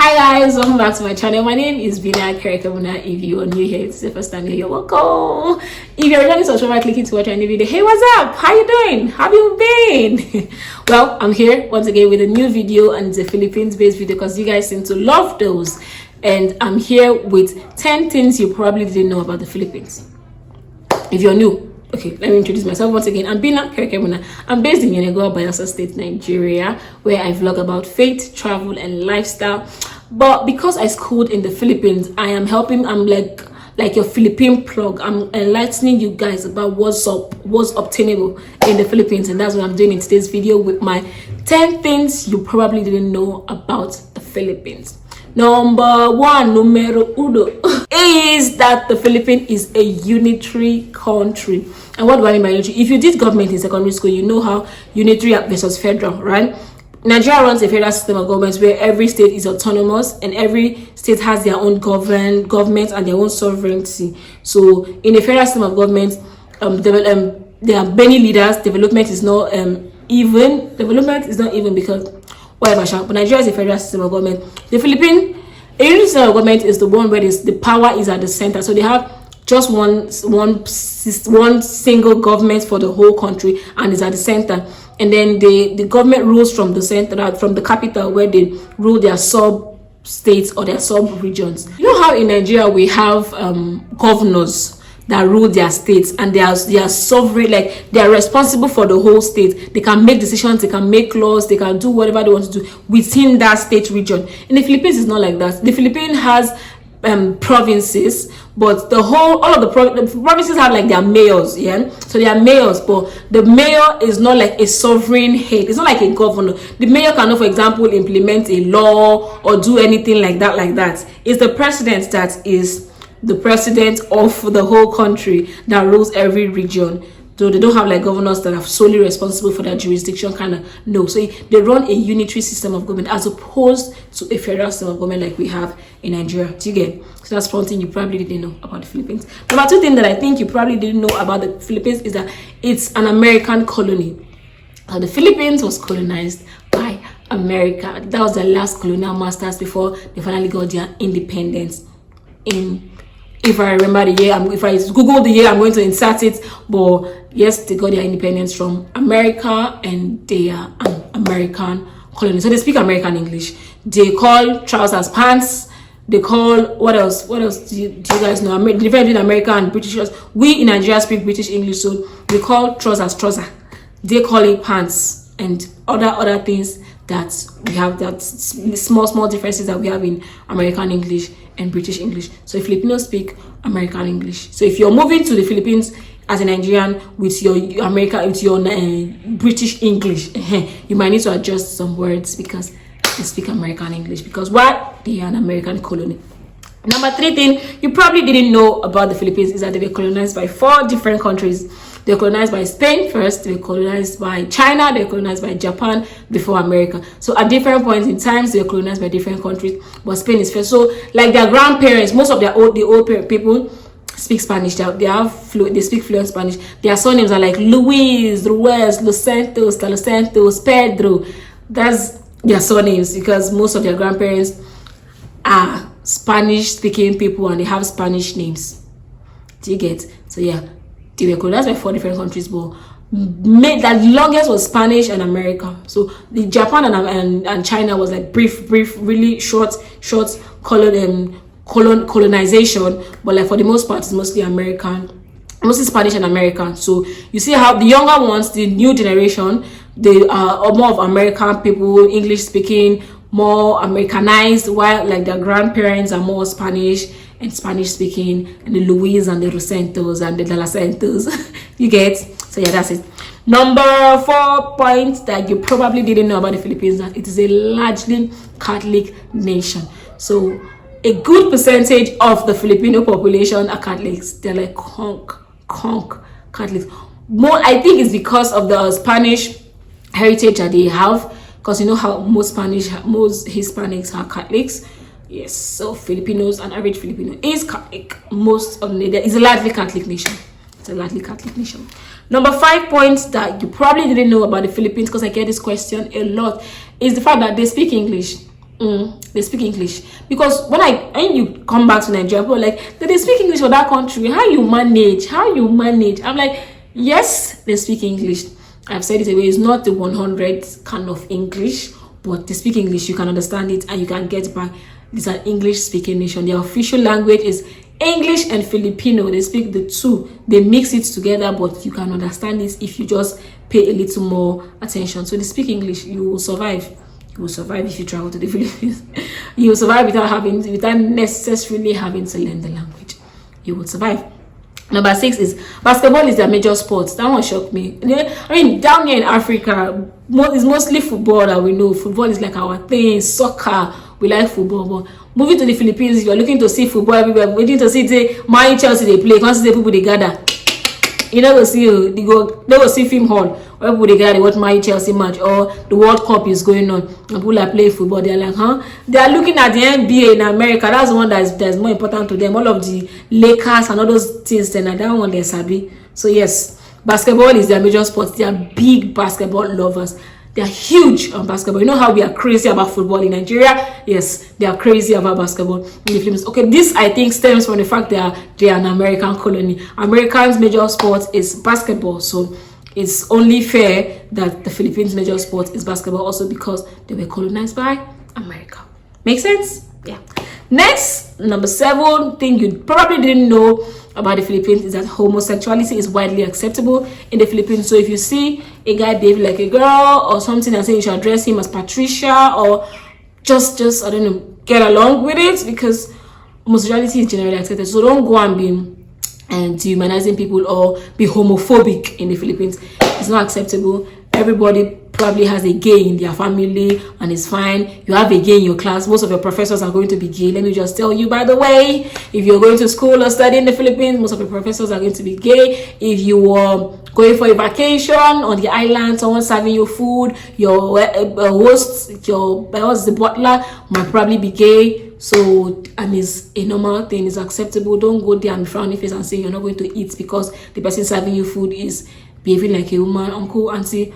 Hi guys, welcome back to my channel. My name is Bina Kerekabuna. If you are new here, it's the first time you're welcome. If you're returning subscriber, clicking to watch a new video. Hey, what's up? How you doing? How have you been? Well, I'm here once again with a new video, and it's a Philippines-based video because you guys seem to love those. And I'm here with 10 things you probably didn't know about the Philippines. If you're new, okay, let me introduce myself once again. I'm Bina Kerekabuna. I'm based in Yenagoa, Bayelsa State, Nigeria, where I vlog about faith, travel, and lifestyle. But because I schooled in the Philippines, I'm like your Philippine plug. I'm enlightening you guys about what's obtainable in the Philippines, and that's what I'm doing in today's video with my 10 things you probably didn't know about the Philippines. Number one, numero uno, is that the Philippines is a unitary country. And what do I mean by unitary? If you did government in secondary school, you know how unitary versus federal, right? Nigeria runs a federal system of governments where every state is autonomous and every state has their own government and their own sovereignty. So in a federal system of government, there are many leaders. Development is not even. Development is not even because whatever. But Nigeria is a federal system of government. The Philippines, a unitary system of government is the one where the power is at the center. So they have just one single government for the whole country, and is at the center. And then the government rules from the center, from the capital, where they rule their sub states or their sub regions. You know how in Nigeria we have governors that rule their states, and they are sovereign, like they are responsible for the whole state. They can make decisions, they can make laws, they can do whatever they want to do within that state region. In the Philippines, it's not like that. The Philippines has provinces, but all of the provinces have like their mayors, yeah. So they are mayors, but the mayor is not like a sovereign head. It's not like a governor. The mayor cannot, for example, implement a law or do anything like that. It's the president that is the president of the whole country that rules every region. So they don't have like governors that are solely responsible for their jurisdiction, kind of. No, so they run a unitary system of government as opposed to a federal system of government like we have in Nigeria. Do you get? So that's one thing you probably didn't know about the Philippines. Number two thing that I think you probably didn't know about the Philippines is that it's an American colony. The Philippines was colonized by America. That was the last colonial masters before they finally got their independence. If I remember the year, if I Google the year, I'm going to insert it. But yes, they got their independence from America, and they are an American colony. So they speak American English. They call trousers pants. They call what else? What else do you guys know? The difference between America and British. We in Nigeria speak British English, so we call trousers trouser. They call it pants, and other things that we have, that small differences that we have in American English and British English. So Filipinos speak American English. So if you're moving to the Philippines as a Nigerian with your British English, you might need to adjust some words because they speak American English. Because what? They are an American colony. Number three thing you probably didn't know about the Philippines is that they were colonized by 4 different countries. They were colonized by Spain first, they were colonized by China, they were colonized by Japan before America. So at different points in times, they were colonized by different countries, but Spain is first. So like their grandparents, most of the old people speak Spanish. They speak fluent Spanish. Their surnames are like Luis, Ruiz, Los Santos, Pedro. That's their surnames because most of their grandparents are Spanish speaking people and they have Spanish names. Do you get? So yeah, they were colonized by 4 different countries, but the longest was Spanish and America. So the Japan and China was like brief, really short colonization, but like for the most part it's mostly Spanish and American. So you see how the younger ones, the new generation, they are more of American people, English speaking, more Americanized, while like their grandparents are more Spanish and Spanish speaking, and the Luis and the Rosentos and the De La Santos. You get? So yeah, that's it. Number 4 point that you probably didn't know about the Philippines, that it is a largely Catholic nation. So a good percentage of the Filipino population are Catholics. They're like conk Catholics. More, I think it's because of the Spanish heritage that they have, because you know how most Hispanics are Catholics. Yes, so Filipinos, an average Filipino is Catholic. It's a largely Catholic nation. It's a largely Catholic nation. Number 5 points that you probably didn't know about the Philippines, because I get this question a lot, is the fact that they speak English. they speak English. Because when you come back to Nigeria, people are like, they speak English for that country. How you manage? I'm like, yes, they speak English. I've said it away. It's not the 100 kind of English, but they speak English. You can understand it and you can get by. It's an English speaking nation. Their official language is English and Filipino. They speak the two. They mix it together, but you can understand it if you just pay a little more attention. So they speak English. You will survive. You will survive if you travel to the Philippines. You will survive without necessarily having to learn the language. You will survive. Number 6 is basketball is their major sport. That one shocked me. I mean, down here in Africa, it's mostly football that we know. Football is like our thing. Soccer, we like football. But moving to the Philippines, if you're looking to see football everywhere, waiting to see the Man Chelsea they play, can't see the people they gather. You never see they go see film hall where people they gather, they watch my Chelsea match, or the World Cup is going on and people are playing football. They're like, they are looking at the NBA in America. That's the one that's more important to them. All of the Lakers and all those things, then that one they're sabi. So yes, basketball is their major sport. They are big basketball lovers. They are huge on basketball. You know how we are crazy about football in Nigeria? Yes, they are crazy about basketball in the Philippines. Okay, this I think stems from the fact they are an American colony. Americans' major sport is basketball, so it's only fair that the Philippines' major sport is basketball also because they were colonized by America. Make sense? Yeah. Next, number 7 thing you probably didn't know about the Philippines is that homosexuality is widely acceptable in the Philippines. So if you see a guy behave like a girl or something and say you should address him as Patricia, or just I don't know, get along with it, because homosexuality is generally accepted. So don't go and be dehumanizing people or be homophobic in the Philippines. It's not acceptable. Everybody probably has a gay in their family and it's fine. You have a gay in your class. Most of your professors are going to be gay. Let me just tell you, by the way, if you're going to school or study in the Philippines, most of your professors are going to be gay. If you are going for a vacation on the island, someone serving you food, your host, the butler might probably be gay. So, and it's a normal thing, it's acceptable. Don't go there and frowny face and say you're not going to eat because the person serving you food is behaving like a woman, uncle, auntie.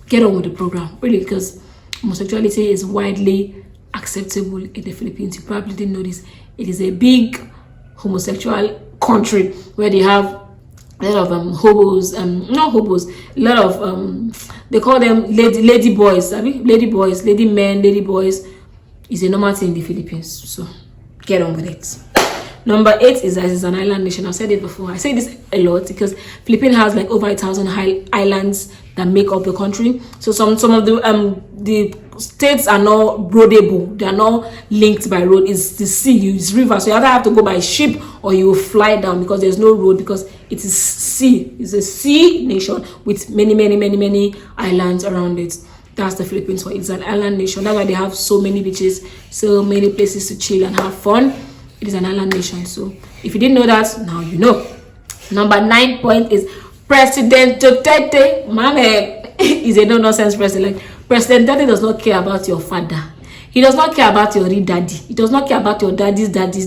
Get on with the program, really, because homosexuality is widely acceptable in the Philippines. You probably didn't know this. It is a big homosexual country where they have a lot of hobos, not hobos, a lot of they call them lady boys, lady boys, lady men, lady boys. Is a normal thing in the Philippines, so get on with it. Number 8 is that it's an island nation. I've said it before. I say this a lot because Philippines has like over 1,000 islands that make up the country. So some of the states are not roadable. They are not linked by road. It's the sea, it's river. So you either have to go by ship or you will fly down because there's no road, because it is sea. It's a sea nation with many islands around it. That's the Philippines. So it's an island nation. That's why they have so many beaches, so many places to chill and have fun. It is an island nation. So if you didn't know that, now you know. Number 9 point is President Duterte. Man, is a no-nonsense president. President Duterte does not care about your father. He does not care about your real daddy. He does not care about your daddy's daddy.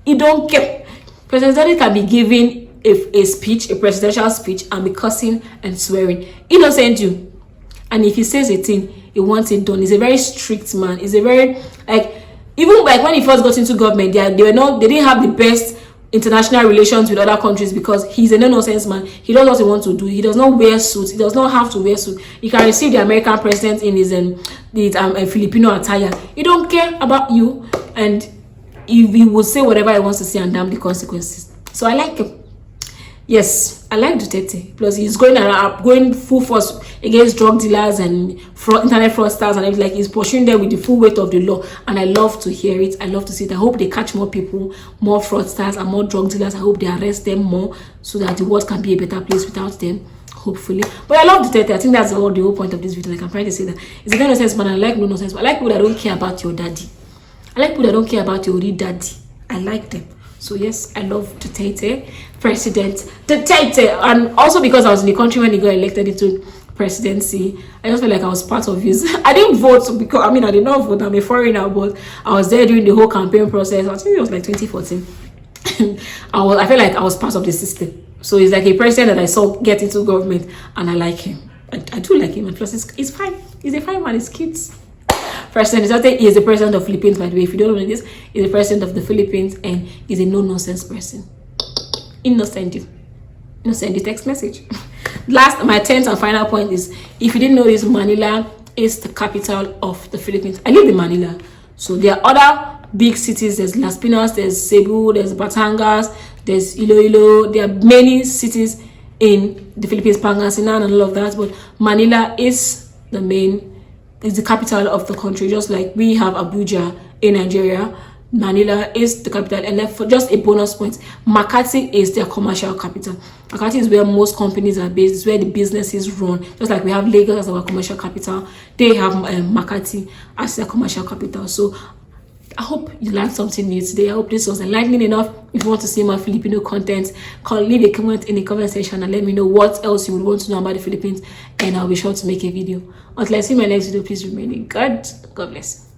He don't care. President Duterte can be giving a speech, a presidential speech, and be cussing and swearing. He doesn't you. And if he says a thing, he wants it done. He's a very strict man. He's a very, even like when he first got into government, they didn't have the best international relations with other countries because he's a no-nonsense man. He does what he wants to do. He does not wear suits. He does not have to wear suits. He can receive the American president in his Filipino attire. He don't care about you, and he will say whatever he wants to say and damn the consequences. So I like him. Yes, I like Duterte. Plus, he's going full force against drug dealers and internet fraudsters and everything. Like, he's pursuing them with the full weight of the law. And I love to hear it. I love to see it. I hope they catch more people, more fraudsters and more drug dealers. I hope they arrest them more so that the world can be a better place without them, hopefully. But I love Duterte. I think that's the whole point of this video. Like, I'm trying to say that he's a no-nonsense man. I like no-nonsense. I like people that don't care about your daddy. I like people that don't care about your real daddy. I like them. So yes, I love Duterte, President Duterte. And also because I was in the country when he got elected into presidency, I just felt like I was part of his. I didn't vote because, I did not vote. I'm a foreigner, but I was there during the whole campaign process. I think it was like 2014. I felt like I was part of the system. So he's like a president that I saw get into government, and I like him. I do like him. And plus, he's fine. He's a fine man. He's cute. President Duterte is the president of Philippines, by the way. If you don't know this, he's the president of the Philippines and he's a no-nonsense person. Innocent text message. Last, my 10th and final point is, if you didn't know this, Manila is the capital of the Philippines. I live in Manila, so there are other big cities. There's Las Piñas, there's Cebu, there's Batangas, there's Iloilo. There are many cities in the Philippines, Pangasinan and all of that, but Manila is the capital of the country. Just like we have Abuja in Nigeria, Manila is the capital. And then for just a bonus point, Makati is their commercial capital. Makati is where most companies are based. It's where the businesses run. Just like we have Lagos as our commercial capital, they have Makati as their commercial capital. So I hope you learned something new today. I hope this was enlightening enough. If you want to see more Filipino content, leave a comment in the comment section and let me know what else you would want to know about the Philippines, and I'll be sure to make a video. Until I see my next video, please remain in God bless.